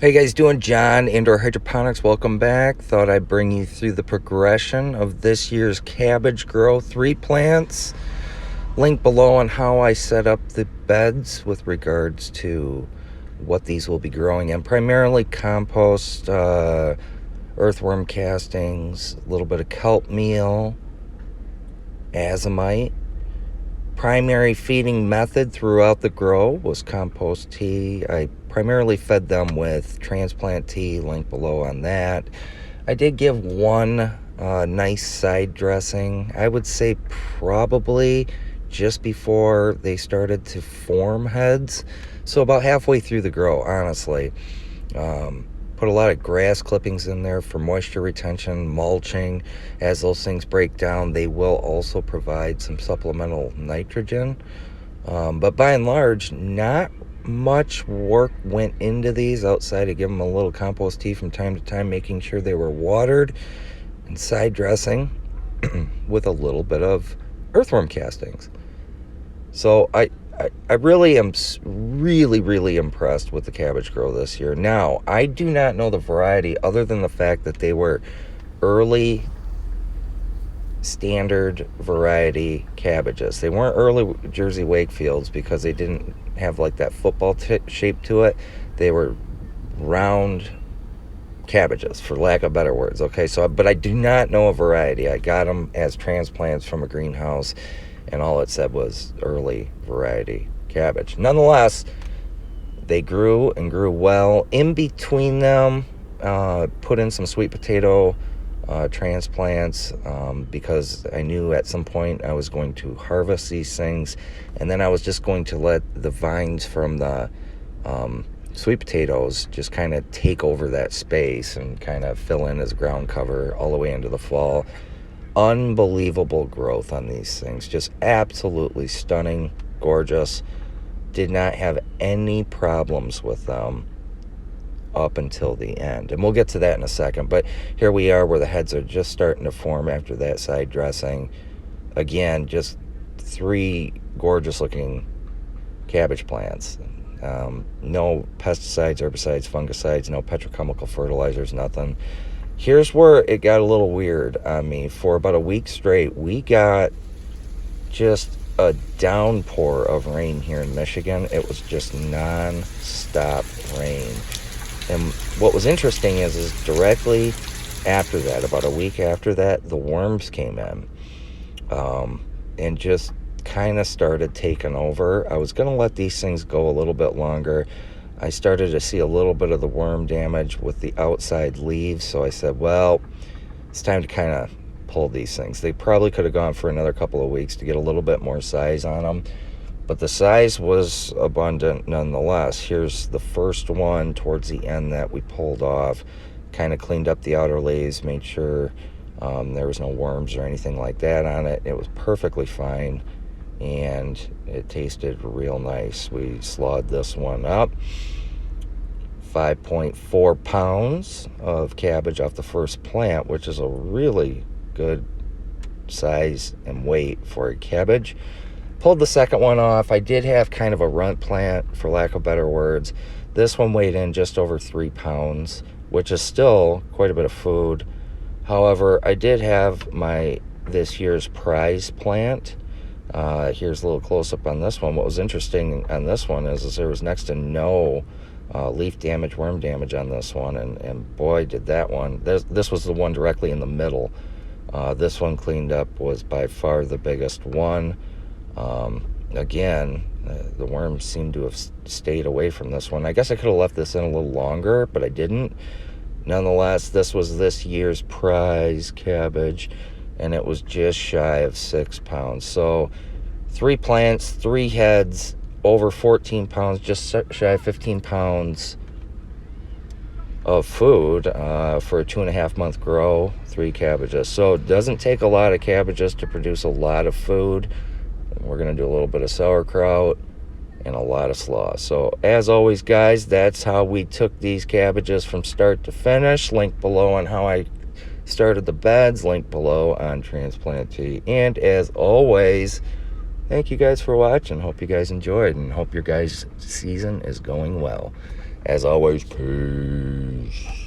How you guys doing? John, Indoor Hydroponics. Welcome back. Thought I'd bring you through the progression of this year's cabbage grow 3 plants. Link below on how I set up the beds with regards to what these will be growing in. Primarily compost, earthworm castings, a little bit of kelp meal, azomite. Primary feeding method throughout the grow was compost tea. I primarily fed them with transplant tea, link below on that. I did give one nice side dressing, I would say probably just before they started to form heads. So about halfway through the grow, honestly. Put a lot of grass clippings in there for moisture retention, mulching. As those things break down, they will also provide some supplemental nitrogen. But by and large, not much work went into these outside of giving them a little compost tea from time to time, making sure they were watered, and side dressing with a little bit of earthworm castings. So I really am really impressed with the cabbage grow this year. Now, I do not know the variety other than the fact that they were early standard variety cabbages. They weren't early Jersey Wakefields because they didn't have like that football shape to it. They were round cabbages, for lack of better words. Okay, so but I do not know a variety. I got them as transplants from a greenhouse, and all it said was early variety cabbage. Nonetheless, they grew and grew well. In between them, put in some sweet potato transplants because I knew at some point I was going to harvest these things, and then I was just going to let the vines from the sweet potatoes just kind of take over that space and kind of fill in as ground cover all the way into the fall. Unbelievable growth on these things, just absolutely stunning, gorgeous. Did not have any problems with them up until the end, and we'll get to that in a second. But here we are where the heads are just starting to form after that side dressing. Again, just 3 gorgeous looking cabbage plants. No pesticides, herbicides, fungicides, no petrochemical fertilizers, nothing. Here's where it got a little weird on me. For about a week straight, we got just a downpour of rain here in Michigan. It was just non-stop rain. And what was interesting is directly after that, about a week after that, the worms came in and just kind of started taking over. I was going to let these things go a little bit longer. I started to see a little bit of the worm damage with the outside leaves, so I said, well, it's time to kind of pull these things. They probably could have gone for another couple of weeks to get a little bit more size on them, but the size was abundant nonetheless. Here's the first one towards the end that we pulled off. Kind of cleaned up the outer leaves, made sure there was no worms or anything like that on it. It was perfectly fine, and it tasted real nice. We slawed this one up. 5.4 pounds of cabbage off the first plant, which is a really good size and weight for a cabbage. Pulled the second one off. I did have kind of a runt plant, for lack of better words. This one weighed in just over 3 pounds, which is still quite a bit of food. However, I did have this year's prize plant. Here's a little close-up on this one. What was interesting on this one is there was next to no leaf damage, worm damage on this one, and boy, did that one. This was the one directly in the middle. This one cleaned up was by far the biggest one. Again, the worms seem to have stayed away from this one. I guess I could have left this in a little longer, but I didn't. Nonetheless, this was this year's prize cabbage, and it was just shy of 6 pounds. So 3 plants, 3 heads, over 14 pounds, just shy of 15 pounds of food for a 2.5 month grow, 3 cabbages. So it doesn't take a lot of cabbages to produce a lot of food. We're going to do a little bit of sauerkraut and a lot of slaw. So as always, guys, that's how we took these cabbages from start to finish. Link below on how I started the beds, link below on transplant tea. And as always, thank you guys for watching. Hope you guys enjoyed, and hope your guys' season is going well. As always, peace.